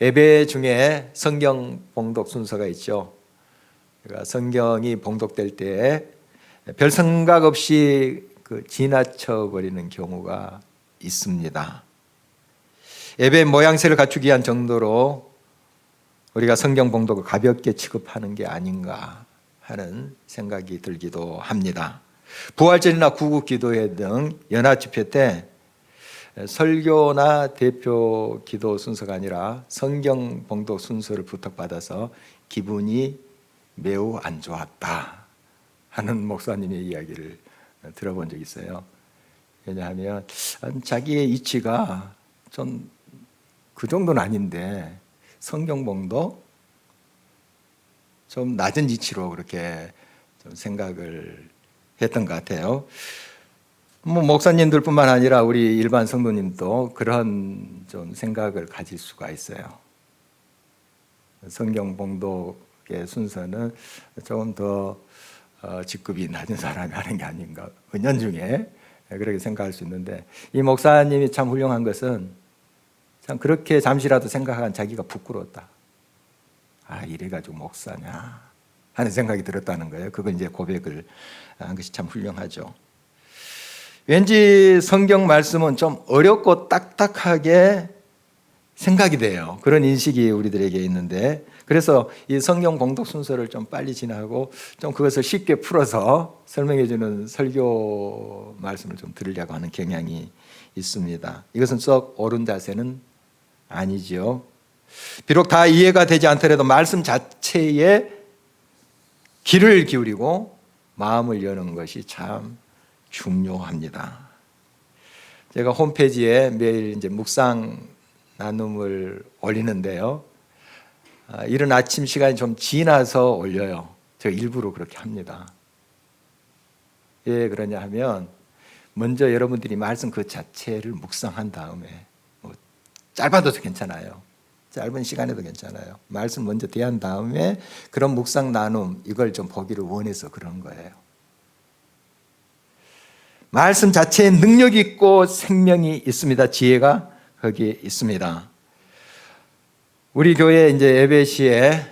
예배 중에 성경 봉독 순서가 있죠. 그러니까 성경이 봉독될 때 별 생각 없이 지나쳐 버리는 경우가 있습니다. 예배 모양새를 갖추기 위한 정도로 우리가 성경 봉독을 가볍게 취급하는 게 아닌가 하는 생각이 들기도 합니다. 부활절이나 구국기도회 등 연합집회 때 설교나 대표 기도 순서가 아니라 성경 봉독 순서를 부탁받아서 기분이 매우 안 좋았다 하는 목사님의 이야기를 들어본 적이 있어요. 왜냐하면 자기의 이치가 좀 그 정도는 아닌데 성경 봉독 좀 낮은 이치로 그렇게 좀 생각을 했던 것 같아요. 목사님들뿐만 아니라 우리 일반 성도님도 그런 좀 생각을 가질 수가 있어요. 성경 봉독의 순서는 조금 더 직급이 낮은 사람이 하는 게 아닌가, 은연중에 그렇게 생각할 수 있는데, 이 목사님이 참 훌륭한 것은 참 그렇게 잠시라도 생각한 자기가 부끄러웠다. 이래가지고 목사냐 하는 생각이 들었다는 거예요. 그건 이제 고백을 한 것이 참 훌륭하죠. 왠지 성경 말씀은 좀 어렵고 딱딱하게 생각이 돼요. 그런 인식이 우리들에게 있는데, 그래서 이 성경 봉독 순서를 좀 빨리 지나고 좀 그것을 쉽게 풀어서 설명해 주는 설교 말씀을 좀 들으려고 하는 경향이 있습니다. 이것은 썩 옳은 자세는 아니죠. 비록 다 이해가 되지 않더라도 말씀 자체에 귀를 기울이고 마음을 여는 것이 참 중요합니다. 제가 홈페이지에 매일 이제 묵상 나눔을 올리는데요. 이른 아침 시간이 좀 지나서 올려요. 제가 일부러 그렇게 합니다. 왜 그러냐 하면, 먼저 여러분들이 말씀 그 자체를 묵상한 다음에, 짧아도 괜찮아요. 짧은 시간에도 괜찮아요. 말씀 먼저 대한 다음에 그런 묵상 나눔, 이걸 좀 보기를 원해서 그런 거예요. 말씀 자체에 능력이 있고 생명이 있습니다. 지혜가 거기에 있습니다. 우리 교회 이제 예배 시에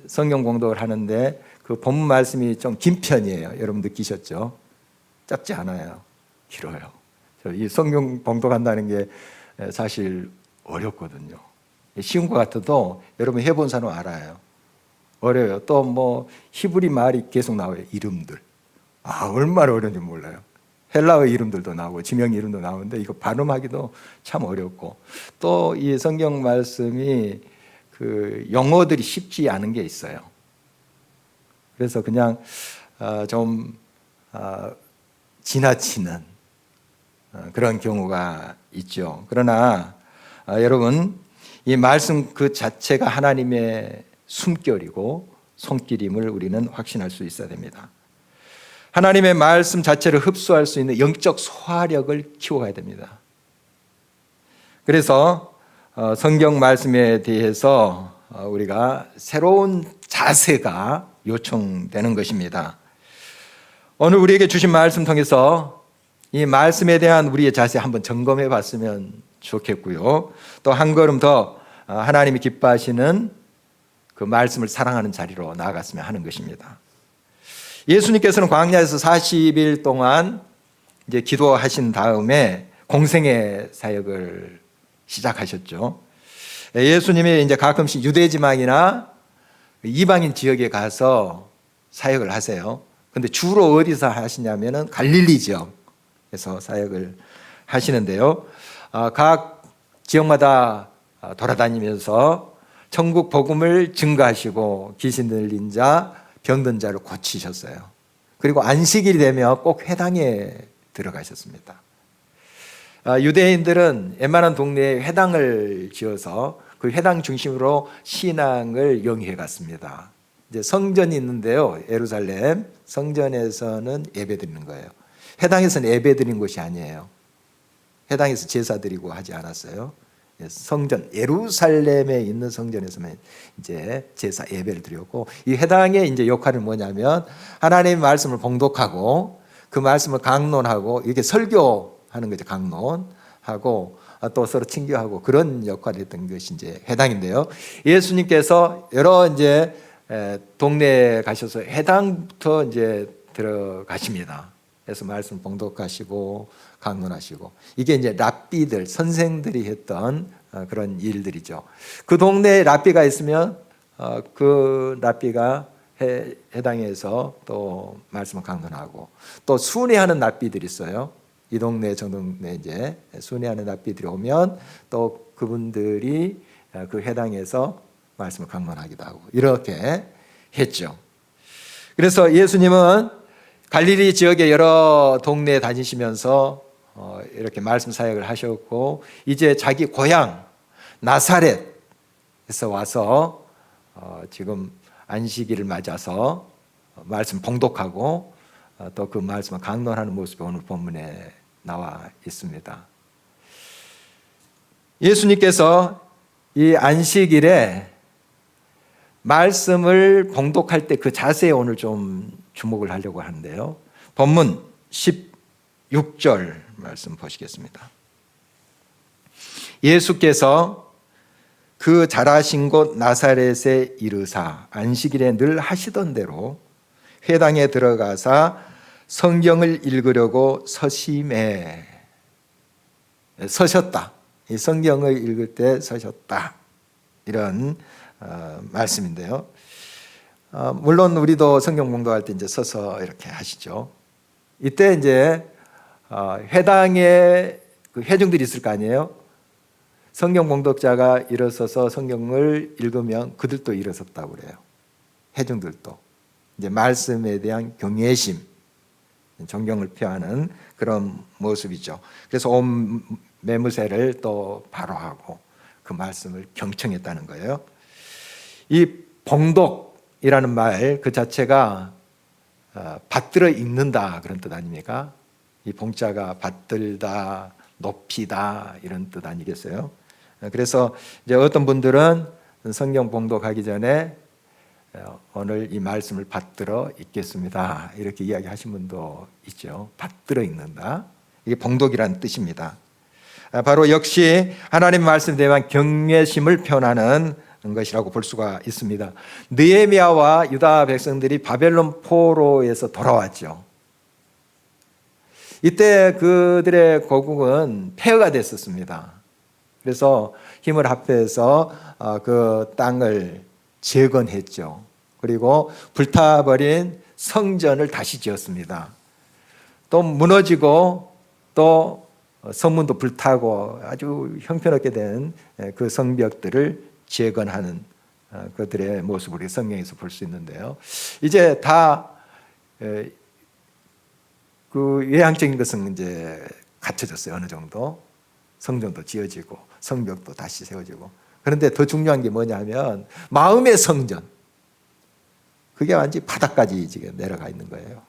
성경 공독을 하는데 그 본문 말씀이 좀 긴 편이에요. 여러분 느끼셨죠? 짧지 않아요. 길어요. 이 성경 봉독한다는 게 사실 어렵거든요. 쉬운 것 같아도 여러분 해본 사람 알아요. 어려워요. 또 히브리 말이 계속 나와요. 이름들. 얼마나 어려운지 몰라요. 헬라어 이름들도 나오고 지명 이름도 나오는데 이거 발음하기도 참 어렵고, 또 이 성경 말씀이 그 용어들이 쉽지 않은 게 있어요. 그래서 그냥 좀 지나치는 그런 경우가 있죠. 그러나 여러분, 이 말씀 그 자체가 하나님의 숨결이고 손길임을 우리는 확신할 수 있어야 됩니다. 하나님의 말씀 자체를 흡수할 수 있는 영적 소화력을 키워가야 됩니다. 그래서 성경 말씀에 대해서 우리가 새로운 자세가 요청되는 것입니다. 오늘 우리에게 주신 말씀 통해서 이 말씀에 대한 우리의 자세 한번 점검해 봤으면 좋겠고요. 또 한 걸음 더 하나님이 기뻐하시는 그 말씀을 사랑하는 자리로 나아갔으면 하는 것입니다. 예수님께서는 광야에서 40일 동안 이제 기도하신 다음에 공생애 사역을 시작하셨죠. 예수님이 이제 가끔씩 유대 지방이나 이방인 지역에 가서 사역을 하세요. 근데 주로 어디서 하시냐면은 갈릴리 지역에서 사역을 하시는데요. 각 지역마다 돌아다니면서 천국 복음을 증거하시고 귀신 들린 자, 병든 자를 고치셨어요. 그리고 안식일이 되면 꼭 회당에 들어가셨습니다. 유대인들은 웬만한 동네에 회당을 지어서 그 회당 중심으로 신앙을 영위해 갔습니다. 이제 성전이 있는데요. 예루살렘 성전에서는 예배 드리는 거예요. 회당에서는 예배 드리는 곳이 아니에요. 회당에서 제사 드리고 하지 않았어요. 성전, 예루살렘에 있는 성전에서만 이제 제사 예배를 드렸고, 이 회당의 이제 역할은 뭐냐면 하나님의 말씀을 봉독하고 그 말씀을 강론하고, 이렇게 설교하는 거죠. 강론하고 또 서로 친교하고 그런 역할을 했던 것이 이제 회당인데요. 예수님께서 여러 이제 동네에 가셔서 회당부터 이제 들어가십니다. 그래서 말씀 봉독하시고 강론하시고 이게 이제 랍비들 선생들이 했던 그런 일들이죠. 그 동네에 랍비가 있으면 그 랍비가 회당에서 또 말씀을 강론하고 또 순회하는 랍비들이 있어요. 이 동네 저 동네 이제 순회하는 랍비들이 오면 또 그분들이 그 회당에서 말씀을 강론하기도 하고 이렇게 했죠. 그래서 예수님은 갈릴리 지역의 여러 동네에 다니시면서 이렇게 말씀 사역을 하셨고 이제 자기 고향 나사렛에서 와서 지금 안식일을 맞아서 말씀 봉독하고 또 그 말씀을 강론하는 모습이 오늘 본문에 나와 있습니다. 예수님께서 이 안식일에 말씀을 봉독할 때 그 자세에 오늘 좀 주목을 하려고 하는데요. 본문 16절 말씀 보시겠습니다. 예수께서 그 자라신 곳 나사렛에 이르사 안식일에 늘 하시던 대로 회당에 들어가사 성경을 읽으려고 서심해 서셨다. 이 성경을 읽을 때 서셨다. 이런 말씀인데요. 물론 우리도 성경 봉독할 때 이제 서서 이렇게 하시죠. 이때 이제 회당에 그 회중들이 있을 거 아니에요. 성경 봉독자가 일어서서 성경을 읽으면 그들도 일어섰다고 그래요. 회중들도 이제 말씀에 대한 경외심, 존경을 표하는 그런 모습이죠. 그래서 온 매무새를 또 바로하고 그 말씀을 경청했다는 거예요. 이 봉독이라는 말 그 자체가 받들어 읽는다 그런 뜻 아닙니까? 이 봉자가 받들다, 높이다 이런 뜻 아니겠어요? 그래서 이제 어떤 분들은 성경 봉독하기 전에 오늘 이 말씀을 받들어 읽겠습니다 이렇게 이야기하신 분도 있죠. 받들어 읽는다. 이게 봉독이라는 뜻입니다. 바로 역시 하나님 말씀에 대한 경외심을 표현하는 것이라고 볼 수가 있습니다. 느헤미야와 유다 백성들이 바벨론 포로에서 돌아왔죠. 이때 그들의 고국은 폐허가 됐었습니다. 그래서 힘을 합해서 그 땅을 재건했죠. 그리고 불타버린 성전을 다시 지었습니다. 또 무너지고 또 성문도 불타고 아주 형편없게 된 그 성벽들을 재건하는 그들의 모습을 우리 성경에서 볼 수 있는데요. 이제 다 그 외향적인 것은 이제 갖춰졌어요. 어느 정도 성전도 지어지고 성벽도 다시 세워지고. 그런데 더 중요한 게 뭐냐 하면 마음의 성전, 그게 완전히 바닥까지 지금 내려가 있는 거예요.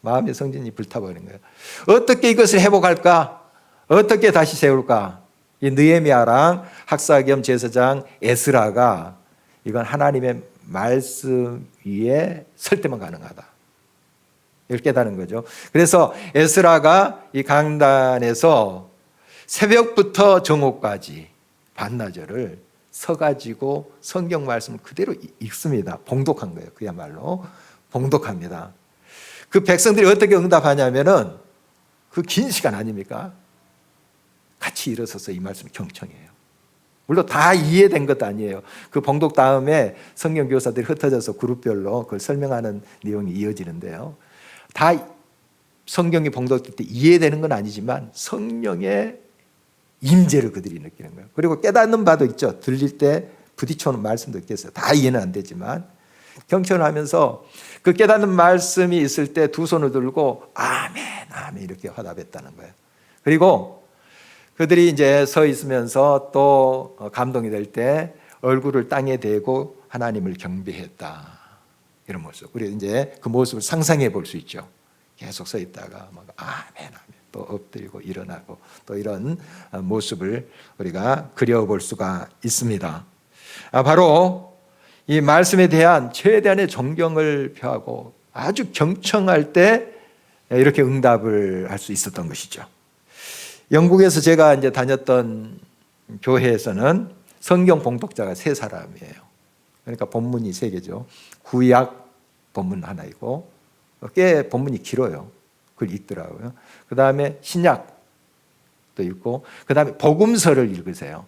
마음의 성전이 불타버리는 거예요. 어떻게 이것을 회복할까? 어떻게 다시 세울까? 이 느헤미야랑 학사 겸 제사장 에스라가 이건 하나님의 말씀 위에 설 때만 가능하다. 이걸 깨달은 거죠. 그래서 에스라가 이 강단에서 새벽부터 정오까지 반나절을 서가지고 성경 말씀을 그대로 읽습니다. 봉독한 거예요. 그야말로 봉독합니다. 그 백성들이 어떻게 응답하냐면은 그 긴 시간 아닙니까? 같이 일어서서 이 말씀을 경청해요. 물론 다 이해된 것도 아니에요. 그 봉독 다음에 성경 교사들이 흩어져서 그룹별로 그걸 설명하는 내용이 이어지는데요. 다 성경이 봉독될 때 이해되는 건 아니지만 성령의 임재를 그들이 느끼는 거예요. 그리고 깨닫는 바도 있죠. 들릴 때 부딪혀오는 말씀도 있겠어요. 다 이해는 안 되지만 경청을 하면서 그 깨닫는 말씀이 있을 때 두 손을 들고 아멘, 아멘 이렇게 화답했다는 거예요. 그리고 그들이 이제 서 있으면서 또 감동이 될 때 얼굴을 땅에 대고 하나님을 경배했다. 이런 모습. 우리 이제 그 모습을 상상해 볼 수 있죠. 계속 서 있다가 막 아멘, 아멘. 또 엎드리고 일어나고 또 이런 모습을 우리가 그려볼 수가 있습니다. 바로 이 말씀에 대한 최대한의 존경을 표하고 아주 경청할 때 이렇게 응답을 할 수 있었던 것이죠. 영국에서 제가 이제 다녔던 교회에서는 성경 봉독자가 3사람이에요. 그러니까 본문이 3개죠. 구약 본문 하나이고, 꽤 본문이 길어요. 그걸 읽더라고요. 그 다음에 신약도 읽고, 그 다음에 복음서를 읽으세요.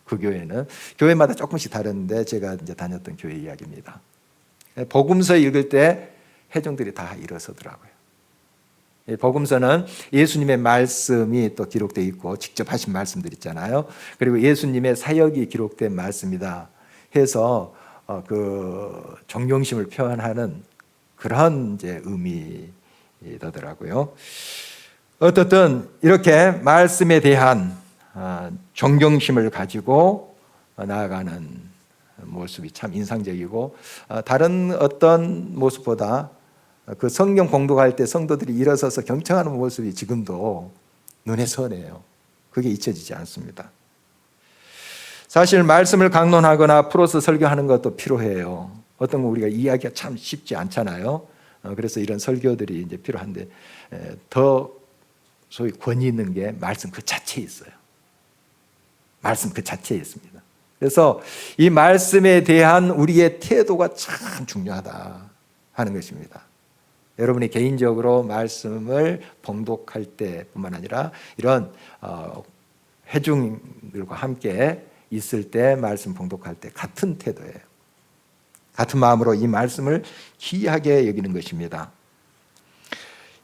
그 교회는 교회마다 조금씩 다른데 제가 이제 다녔던 교회 이야기입니다. 복음서 읽을 때 회중들이 다 일어서더라고요. 복음서는 예수님의 말씀이 또 기록되어 있고 직접 하신 말씀들 있잖아요. 그리고 예수님의 사역이 기록된 말씀이다 해서 그 존경심을 표현하는 그런 이제 의미더라고요. 어떻든 이렇게 말씀에 대한 존경심을 가지고 나아가는 모습이 참 인상적이고, 다른 어떤 모습보다 그 성경 봉독할 때 성도들이 일어서서 경청하는 모습이 지금도 눈에 선해요. 그게 잊혀지지 않습니다. 사실 말씀을 강론하거나 풀어서 설교하는 것도 필요해요. 어떤 거 우리가 이해하기가 참 쉽지 않잖아요. 그래서 이런 설교들이 이제 필요한데, 더 소위 권위 있는 게 말씀 그 자체에 있어요. 말씀 그 자체에 있습니다. 그래서 이 말씀에 대한 우리의 태도가 참 중요하다 하는 것입니다. 여러분이 개인적으로 말씀을 봉독할 때뿐만 아니라 이런 회중들과 함께 있을 때 말씀 봉독할 때 같은 태도예요. 같은 마음으로 이 말씀을 귀하게 여기는 것입니다.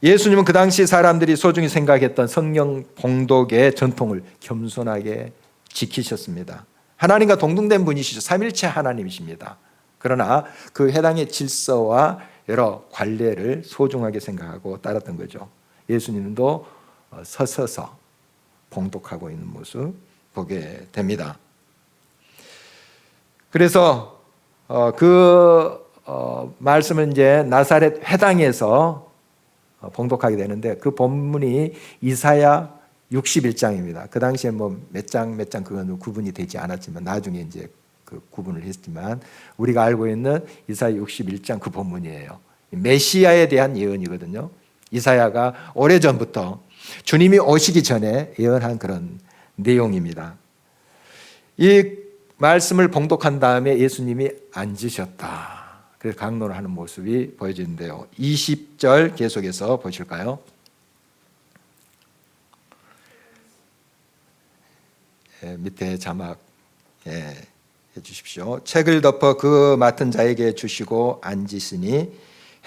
예수님은 그 당시 사람들이 소중히 생각했던 성경 봉독의 전통을 겸손하게 지키셨습니다. 하나님과 동등된 분이시죠. 삼일체 하나님이십니다. 그러나 그 해당의 질서와 여러 관례를 소중하게 생각하고 따랐던 거죠. 예수님도 서서서 봉독하고 있는 모습 보게 됩니다. 그래서 그 말씀은 이제 나사렛 회당에서 봉독하게 되는데, 그 본문이 이사야 61장입니다. 그 당시에 뭐 몇 장 그건 구분이 되지 않았지만 나중에 이제 그 구분을 했지만, 우리가 알고 있는 이사야 61장 그 본문이에요. 메시아에 대한 예언이거든요. 이사야가 오래전부터 주님이 오시기 전에 예언한 그런 내용입니다. 이 말씀을 봉독한 다음에 예수님이 앉으셨다. 그래서 강론을 하는 모습이 보여지는데요. 20절 계속해서 보실까요? 밑에 자막 해주십시오. 책을 덮어 그 맡은 자에게 주시고 앉으시니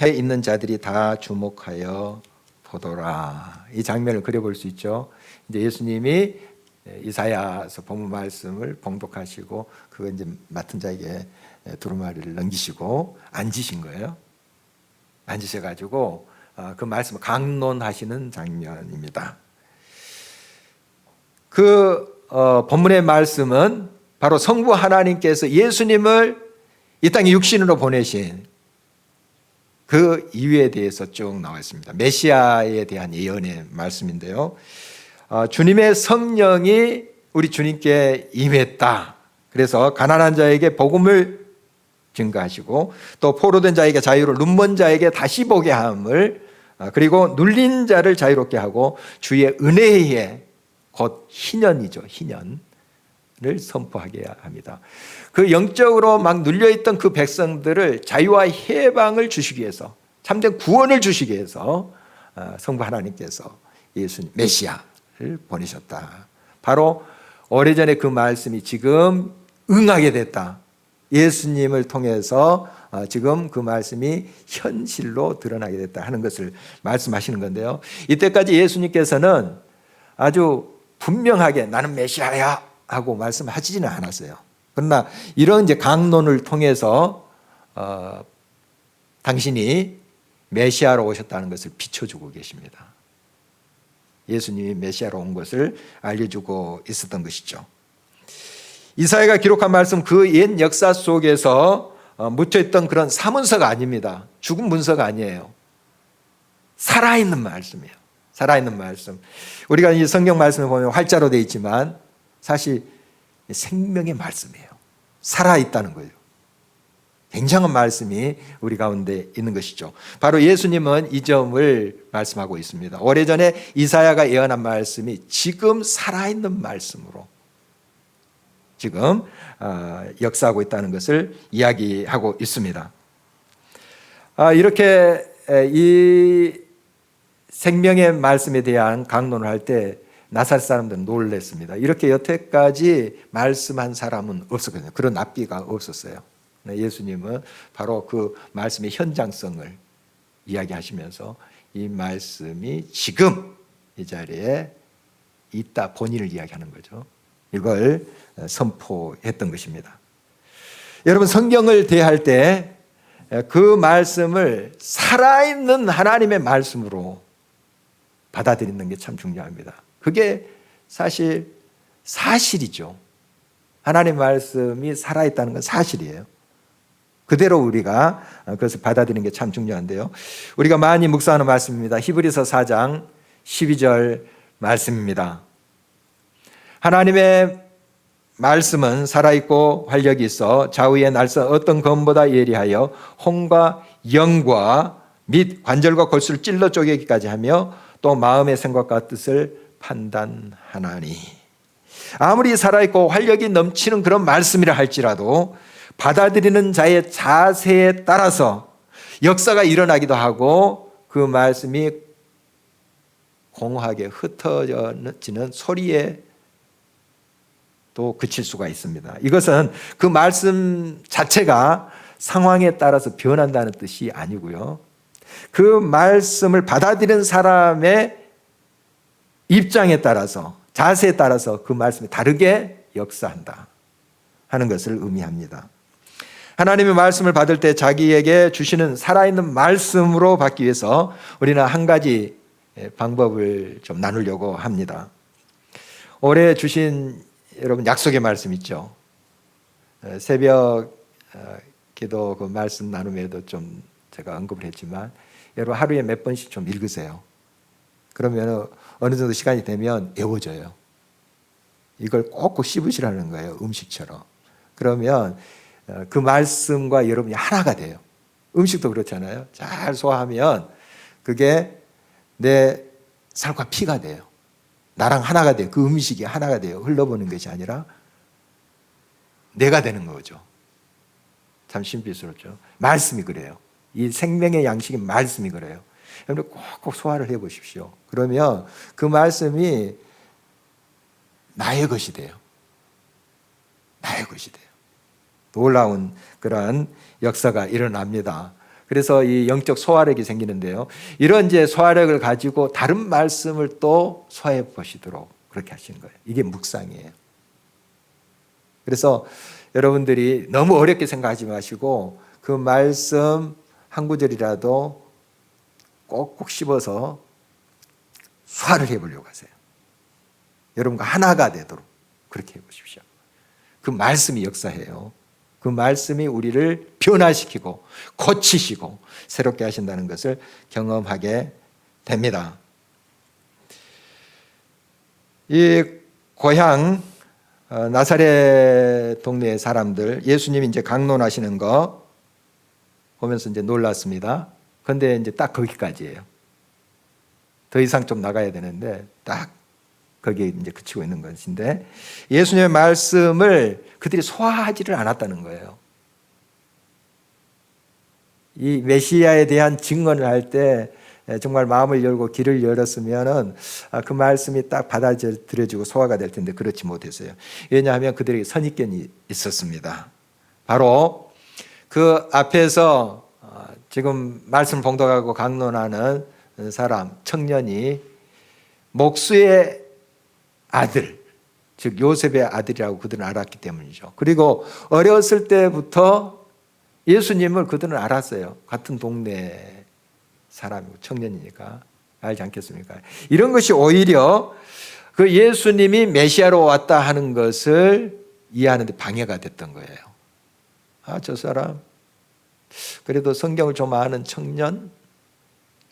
해 있는 자들이 다 주목하여 보더라. 이 장면을 그려볼 수 있죠. 이제 예수님이 이사야서 본문 말씀을 봉독하시고 그거 이제 맡은 자에게 두루마리를 넘기시고 앉으신 거예요. 앉으셔가지고 그 말씀을 강론하시는 장면입니다. 그 본문의 말씀은 바로 성부 하나님께서 예수님을 이 땅에 육신으로 보내신 그 이유에 대해서 쭉 나와 있습니다. 메시아에 대한 예언의 말씀인데요. 주님의 성령이 우리 주님께 임했다. 그래서 가난한 자에게 복음을 증거하시고, 또 포로된 자에게 자유를, 눈먼 자에게 다시 보게 함을, 그리고 눌린 자를 자유롭게 하고 주의 은혜에, 곧 희년이죠, 희년을 선포하게 합니다. 그 영적으로 막 눌려있던 그 백성들을 자유와 해방을 주시기 위해서, 참된 구원을 주시기 위해서 성부 하나님께서 예수님 메시아를 보내셨다. 바로 오래전에 그 말씀이 지금 응하게 됐다. 예수님을 통해서 지금 그 말씀이 현실로 드러나게 됐다 하는 것을 말씀하시는 건데요. 이때까지 예수님께서는 아주 분명하게 나는 메시아야 하고 말씀하시지는 않았어요. 그러나 이런 이제 강론을 통해서 당신이 메시아로 오셨다는 것을 비춰주고 계십니다. 예수님이 메시아로 온 것을 알려주고 있었던 것이죠. 이사야가 기록한 말씀, 그 옛 역사 속에서 묻혀있던 그런 사문서가 아닙니다. 죽은 문서가 아니에요. 살아있는 말씀이에요. 살아있는 말씀. 우리가 이 성경 말씀을 보면 활자로 되어 있지만 사실 생명의 말씀이에요. 살아있다는 거예요. 굉장한 말씀이 우리 가운데 있는 것이죠. 바로 예수님은 이 점을 말씀하고 있습니다. 오래전에 이사야가 예언한 말씀이 지금 살아있는 말씀으로 지금 역사하고 있다는 것을 이야기하고 있습니다. 이렇게 이 생명의 말씀에 대한 강론을 할 때 나사렛 사람들은 놀랐습니다. 이렇게 여태까지 말씀한 사람은 없었거든요. 그런 납비가 없었어요. 예수님은 바로 그 말씀의 현장성을 이야기하시면서 이 말씀이 지금 이 자리에 있다 본인을 이야기하는 거죠. 이걸 선포했던 것입니다. 여러분, 성경을 대할 때 그 말씀을 살아있는 하나님의 말씀으로 받아들이는 게 참 중요합니다. 그게 사실이죠. 하나님의 말씀이 살아있다는 건 사실이에요. 그대로 우리가 그것을 받아들이는 게 참 중요한데요. 우리가 많이 묵상하는 말씀입니다. 히브리서 4장 12절 말씀입니다. 하나님의 말씀은 살아있고 활력이 있어 좌우의 날선 어떤 검보다 예리하여 혼과 영과 및 관절과 골수를 찔러 쪼개기까지 하며 또 마음의 생각과 뜻을 판단하나니. 아무리 살아있고 활력이 넘치는 그런 말씀이라 할지라도 받아들이는 자의 자세에 따라서 역사가 일어나기도 하고 그 말씀이 공허하게 흩어지는 소리에 또 그칠 수가 있습니다. 이것은 그 말씀 자체가 상황에 따라서 변한다는 뜻이 아니고요. 그 말씀을 받아들이는 사람의 입장에 따라서, 자세에 따라서 그 말씀이 다르게 역사한다 하는 것을 의미합니다. 하나님의 말씀을 받을 때 자기에게 주시는 살아있는 말씀으로 받기 위해서 우리는 한 가지 방법을 좀 나누려고 합니다. 올해 주신 여러분 약속의 말씀 있죠. 새벽 기도 그 말씀 나눔에도 좀 제가 언급을 했지만 여러분 하루에 몇 번씩 좀 읽으세요. 그러면 어느 정도 시간이 되면 외워져요. 이걸 꼭꼭 씹으시라는 거예요. 음식처럼. 그러면 그 말씀과 여러분이 하나가 돼요. 음식도 그렇잖아요. 잘 소화하면 그게 내 살과 피가 돼요. 나랑 하나가 돼요. 그 음식이 하나가 돼요. 흘러보는 것이 아니라 내가 되는 거죠. 참 신비스럽죠. 말씀이 그래요. 이 생명의 양식인 말씀이 그래요. 여러분 꼭꼭 소화를 해보십시오. 그러면 그 말씀이 나의 것이 돼요. 나의 것이 돼요. 놀라운 그러한 역사가 일어납니다. 그래서 이 영적 소화력이 생기는데요. 이런 이제 소화력을 가지고 다른 말씀을 또 소화해 보시도록 그렇게 하시는 거예요. 이게 묵상이에요. 그래서 여러분들이 너무 어렵게 생각하지 마시고 그 말씀 한 구절이라도 꼭꼭 씹어서 소화를 해보려고 하세요. 여러분과 하나가 되도록 그렇게 해보십시오. 그 말씀이 역사해요. 그 말씀이 우리를 변화시키고 고치시고 새롭게 하신다는 것을 경험하게 됩니다. 이 고향 나사렛 동네의 사람들 예수님이 이제 강론하시는 거 보면서 이제 놀랐습니다. 그런데 이제 딱 거기까지예요. 더 이상 좀 나가야 되는데 딱 거기에 이제 그치고 있는 것인데 예수님의 말씀을 그들이 소화하지를 않았다는 거예요. 이 메시아에 대한 증언을 할 때 정말 마음을 열고 귀를 열었으면은 그 말씀이 딱 받아들여지고 소화가 될 텐데 그렇지 못했어요. 왜냐하면 그들에게 선입견이 있었습니다. 바로 그 앞에서 지금 말씀 봉독하고 강론하는 사람, 청년이 목수의 아들, 즉 요셉의 아들이라고 그들은 알았기 때문이죠. 그리고 어렸을 때부터 예수님을 그들은 알았어요. 같은 동네 사람이고 청년이니까 알지 않겠습니까? 이런 것이 오히려 그 예수님이 메시아로 왔다 하는 것을 이해하는 데 방해가 됐던 거예요. 저 사람 그래도 성경을 좀 아는 청년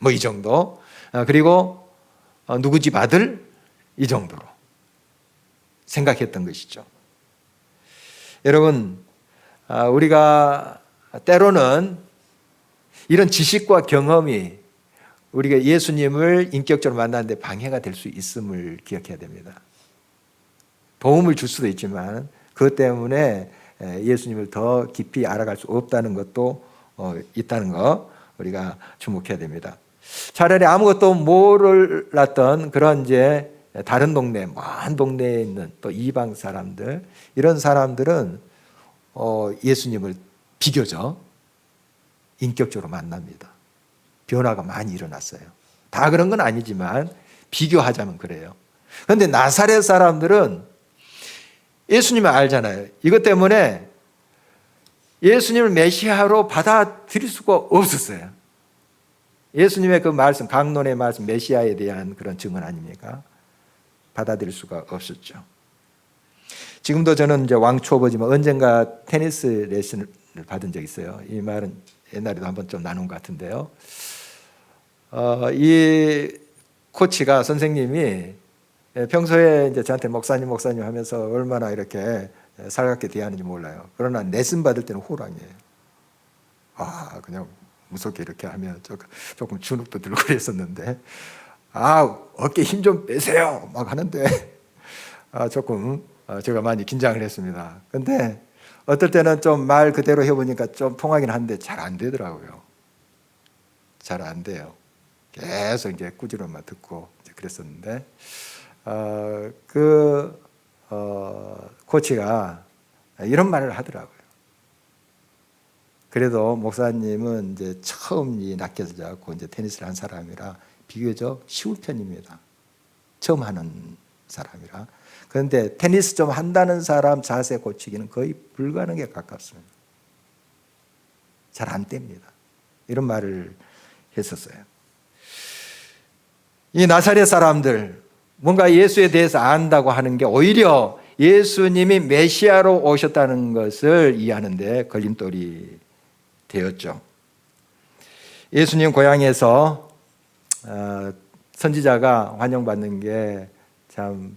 뭐 이 정도, 그리고 누구 집 아들 이 정도로 생각했던 것이죠. 여러분, 우리가 때로는 이런 지식과 경험이 우리가 예수님을 인격적으로 만나는데 방해가 될 수 있음을 기억해야 됩니다. 도움을 줄 수도 있지만 그것 때문에 예수님을 더 깊이 알아갈 수 없다는 것도 있다는 거 우리가 주목해야 됩니다. 차라리 아무것도 몰랐던 그런 이제 다른 동네, 먼 동네에 있는 또 이방 사람들, 이런 사람들은 예수님을 비교적 인격적으로 만납니다. 변화가 많이 일어났어요. 다 그런 건 아니지만 비교하자면 그래요. 그런데 나사렛 사람들은 예수님을 알잖아요. 이것 때문에 예수님을 메시아로 받아들일 수가 없었어요. 예수님의 그 말씀, 강론의 말씀, 메시아에 대한 그런 증언 아닙니까? 받아들일 수가 없었죠. 지금도 저는 이제 왕초보지만 언젠가 테니스 레슨을 받은 적이 있어요. 이 말은 옛날에도 한번 좀 나눈 것 같은데요. 이 코치가, 선생님이 평소에 이제 저한테 목사님 하면서 얼마나 이렇게 살갑게 대하는지 몰라요. 그러나 레슨 받을 때는 호랑이에요. 그냥 무섭게 이렇게 하면 조금 주눅도 들고 그랬었는데, 어깨 힘 좀 빼세요 막 하는데 조금 제가 많이 긴장을 했습니다. 근데 어떨 때는 좀 말 그대로 해보니까 좀 통하긴 한데 잘 안 되더라고요. 잘 안 돼요. 계속 이제 꾸지람만 듣고 이제 그랬었는데, 코치가 이런 말을 하더라고요. 그래도 목사님은 이제 처음 낚여서 잡고 이제 테니스를 한 사람이라 비교적 쉬운 편입니다. 처음 하는 사람이라. 그런데 테니스 좀 한다는 사람 자세 고치기는 거의 불가능에 가깝습니다. 잘 안 됩니다. 이런 말을 했었어요. 이 나사렛 사람들, 뭔가 예수에 대해서 안다고 하는 게 오히려 예수님이 메시아로 오셨다는 것을 이해하는데 걸림돌이 되었죠. 예수님 고향에서 선지자가 환영받는 게 참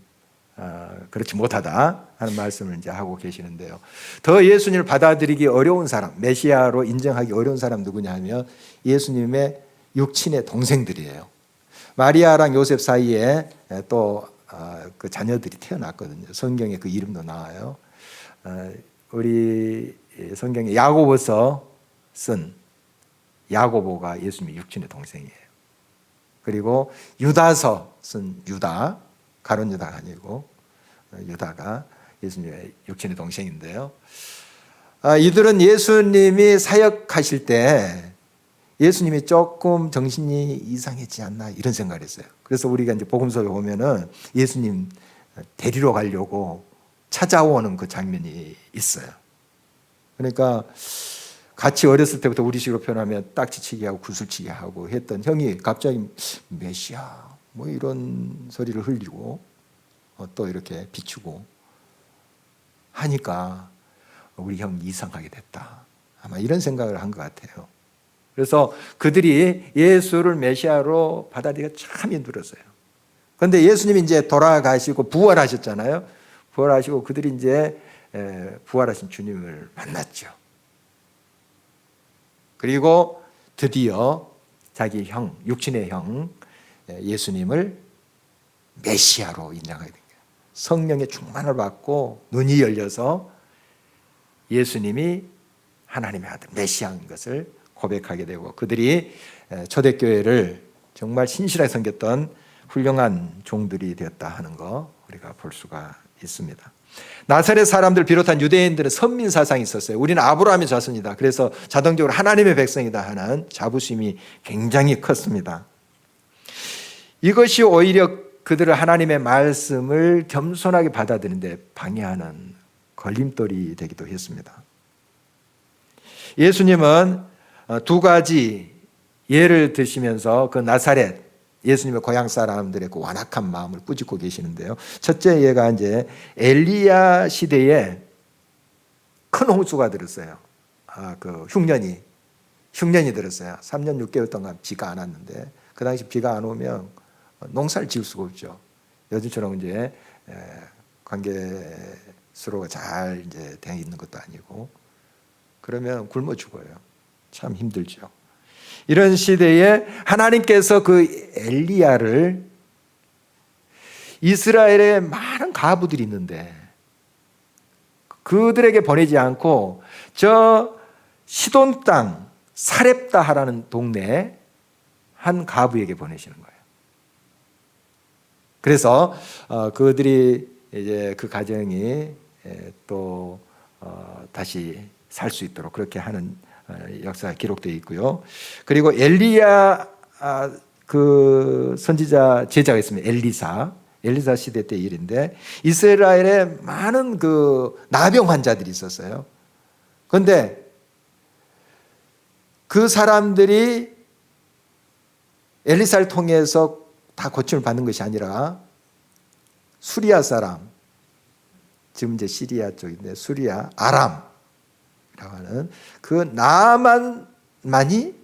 그렇지 못하다 하는 말씀을 이제 하고 계시는데요. 더 예수님을 받아들이기 어려운 사람, 메시아로 인정하기 어려운 사람 누구냐 하면 예수님의 육친의 동생들이에요. 마리아랑 요셉 사이에 또 그 자녀들이 태어났거든요. 성경에 그 이름도 나와요. 우리 성경에 야고보서 쓴 야고보가 예수님의 육친의 동생이에요. 그리고 유다서 쓴 유다, 가룟 유다가 아니고 유다가 예수님의 육친의 동생인데요. 이들은 예수님이 사역하실 때 예수님이 조금 정신이 이상했지 않나 이런 생각을 했어요. 그래서 우리가 이제 복음서를 보면은 예수님 데리러 가려고 찾아오는 그 장면이 있어요. 그러니까 같이 어렸을 때부터 우리식으로 표현하면 딱지치기 하고 구슬치기 하고 했던 형이 갑자기 메시아 뭐 이런 소리를 흘리고 또 이렇게 비추고 하니까 우리 형 이상하게 됐다. 아마 이런 생각을 한 것 같아요. 그래서 그들이 예수를 메시아로 받아들이기가 참 힘들었어요. 그런데 예수님이 이제 돌아가시고 부활하셨잖아요. 부활하시고 그들이 이제 부활하신 주님을 만났죠. 그리고 드디어 자기 형, 육친의 형 예수님을 메시아로 인정하게 된 거예요. 성령의 충만을 받고 눈이 열려서 예수님이 하나님의 아들 메시아인 것을 고백하게 되고 그들이 초대교회를 정말 신실하게 섬겼던 훌륭한 종들이 되었다 하는 거 우리가 볼 수가 있습니다. 나사렛 사람들 비롯한 유대인들은 선민 사상이 있었어요. 우리는 아브라함의 자손이다. 그래서 자동적으로 하나님의 백성이다 하는 자부심이 굉장히 컸습니다. 이것이 오히려 그들을 하나님의 말씀을 겸손하게 받아들이는데 방해하는 걸림돌이 되기도 했습니다. 예수님은 두 가지 예를 드시면서 그 나사렛 예수님의 고향 사람들의 그 완악한 마음을 꾸짖고 계시는데요. 첫째 예가 이제 엘리야 시대에 큰 홍수가 들었어요. 그 흉년이 들었어요. 3년 6개월 동안 비가 안 왔는데 그 당시 비가 안 오면 농사를 지을 수가 없죠. 요즘처럼 이제 관계 수로가 잘 이제 되어 있는 것도 아니고 그러면 굶어 죽어요. 참 힘들죠. 이런 시대에 하나님께서 그 엘리야를 이스라엘에 많은 과부들이 있는데 그들에게 보내지 않고 저 시돈 땅 사렙다하라는 동네에 한 과부에게 보내시는 거예요. 그래서 그들이 이제 그 가정이 또 다시 살 수 있도록 그렇게 하는 역사가 기록되어 있고요. 그리고 엘리야 그 선지자 제자가 있습니다. 엘리사 시대 때 일인데 이스라엘에 많은 그 나병 환자들이 있었어요. 그런데 그 사람들이 엘리사를 통해서 다 고침을 받는 것이 아니라 수리아 사람, 지금 이제 시리아 쪽인데 수리아, 아람이라고 하는 그 나만이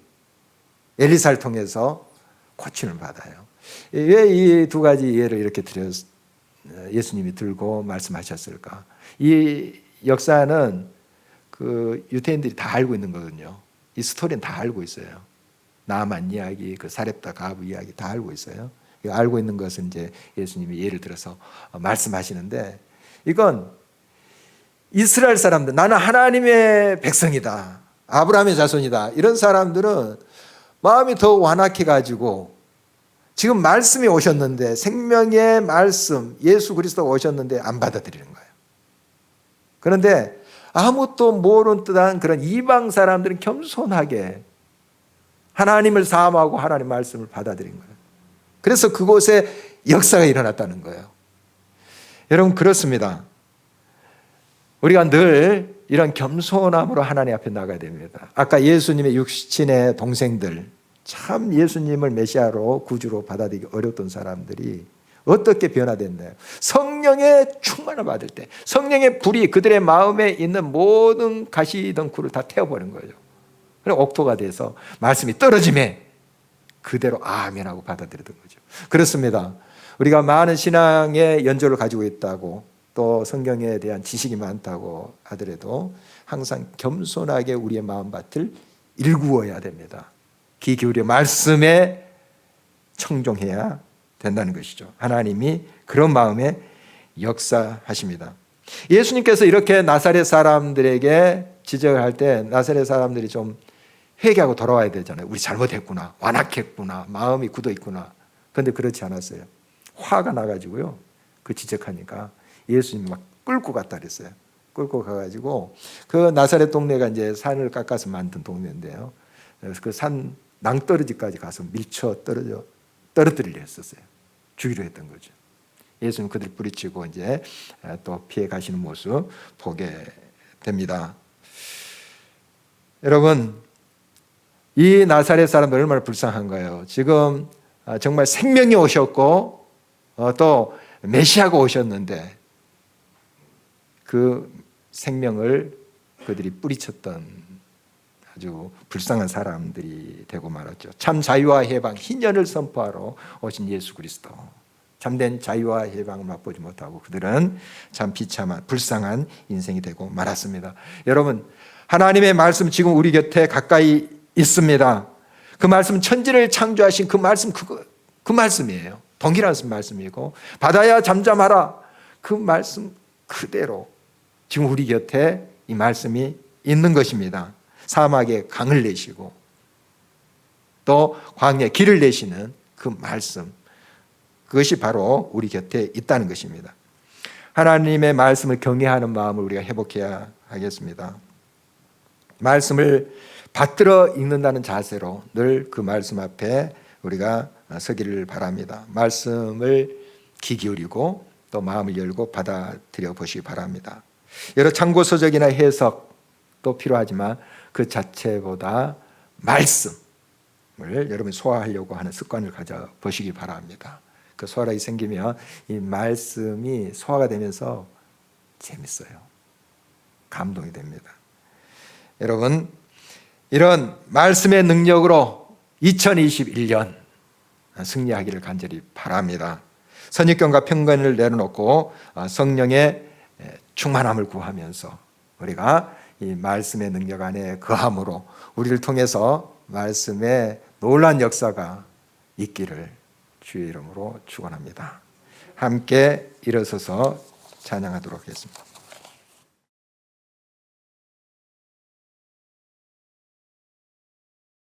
엘리사를 통해서 고침을 받아요. 왜 이 두 가지 예를 이렇게 예수님이 들고 말씀하셨을까? 이 역사는 그 유대인들이 다 알고 있는 거거든요. 이 스토리는 다 알고 있어요. 나만 이야기, 그 사렙다 가부 이야기 다 알고 있어요. 알고 있는 것은 이제 예수님이 예를 들어서 말씀하시는데 이건 이스라엘 사람들, 나는 하나님의 백성이다, 아브라함의 자손이다, 이런 사람들은 마음이 더 완악해 가지고 지금 말씀이 오셨는데, 생명의 말씀 예수 그리스도가 오셨는데 안 받아들이는 거예요. 그런데 아무것도 모르는 듯한 그런 이방 사람들은 겸손하게 하나님을 사모하고 하나님의 말씀을 받아들인 거예요. 그래서 그곳에 역사가 일어났다는 거예요. 여러분, 그렇습니다. 우리가 늘 이런 겸손함으로 하나님 앞에 나가야 됩니다. 아까 예수님의 육신의 동생들, 참 예수님을 메시아로 구주로 받아들이기 어려웠던 사람들이 어떻게 변화됐나요? 성령의 충만을 받을 때 성령의 불이 그들의 마음에 있는 모든 가시덩굴을 다 태워버린 거예요. 그래서 옥토가 돼서 말씀이 떨어짐에 그대로 아멘하고 받아들였던 거죠. 그렇습니다. 우리가 많은 신앙의 연조를 가지고 있다고, 또 성경에 대한 지식이 많다고 하더라도 항상 겸손하게 우리의 마음밭을 일구어야 됩니다. 귀 기울여 말씀에 청종해야 된다는 것이죠. 하나님이 그런 마음에 역사하십니다. 예수님께서 이렇게 나사렛 사람들에게 지적을 할 때 나사렛 사람들이 좀 회개하고 돌아와야 되잖아요. 우리 잘못했구나, 완악했구나, 마음이 굳어있구나. 그런데 그렇지 않았어요. 화가 나가지고요, 그 지적하니까 예수님이 막 끌고 갔다 그랬어요. 끌고 가가지고 그 나사렛 동네가 이제 산을 깎아서 만든 동네인데요, 그래서 그 산 낭떠러지까지 가서 밀쳐 떨어뜨리려 했었어요. 죽이려 했던 거죠. 예수님 그들 뿌리치고 이제 또 피해 가시는 모습 보게 됩니다. 여러분, 이 나사렛 사람들 얼마나 불쌍한가요? 지금 정말 생명이 오셨고 또 메시아가 오셨는데 그 생명을 그들이 뿌리쳤던 아주 불쌍한 사람들이 되고 말았죠. 참 자유와 해방, 희년을 선포하러 오신 예수 그리스도, 참된 자유와 해방을 맛보지 못하고 그들은 참 비참한 불쌍한 인생이 되고 말았습니다. 여러분, 하나님의 말씀 지금 우리 곁에 가까이 있습니다. 그 말씀, 천지를 창조하신 그 말씀, 그 말씀이에요. 동일한 말씀이고, 바다야 잠잠하라, 그 말씀 그대로 지금 우리 곁에 이 말씀이 있는 것입니다. 사막에 강을 내시고 또 광야에 길을 내시는 그 말씀, 그것이 바로 우리 곁에 있다는 것입니다. 하나님의 말씀을 경외하는 마음을 우리가 회복해야 하겠습니다. 말씀을 받들어 읽는다는 자세로 늘 그 말씀 앞에 우리가 서기를 바랍니다. 말씀을 귀 기울이고 또 마음을 열고 받아들여 보시기 바랍니다. 여러 참고서적이나 해석도 필요하지만 그 자체보다 말씀을 여러분이 소화하려고 하는 습관을 가져보시기 바랍니다. 그 소화력이 생기면 이 말씀이 소화가 되면서 재밌어요. 감동이 됩니다. 여러분, 이런 말씀의 능력으로 2021년 승리하기를 간절히 바랍니다. 선입견과 편견을 내려놓고 성령의 충만함을 구하면서 우리가 이 말씀의 능력 안에 거함으로 우리를 통해서 말씀의 놀라운 역사가 있기를 주의 이름으로 축원합니다. 함께 일어서서 찬양하도록 하겠습니다.